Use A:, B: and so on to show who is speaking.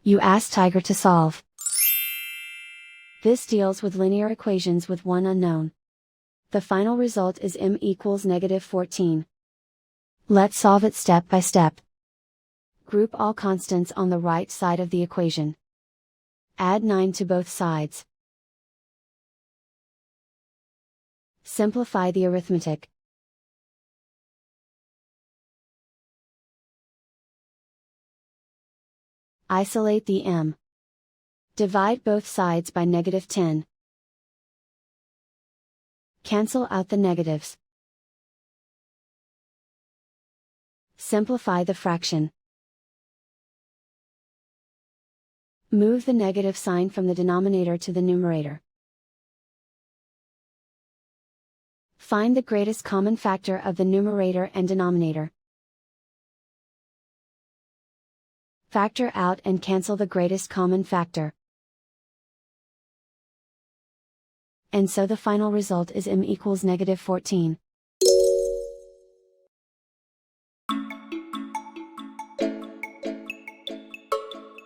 A: You ask Tiger to solve. This deals with linear equations with one unknown. The final result is m equals -14. Let's solve it step by step. Group all constants on the right side of the equation. Add 9 to both sides. Simplify the arithmetic. Isolate the m. Divide both sides by -10. Cancel out the negatives. Simplify the fraction. Move the negative sign from the denominator to the numerator. Find the greatest common factor of the numerator and denominator. Factor out and cancel the greatest common factor. And so the final result is m equals -14.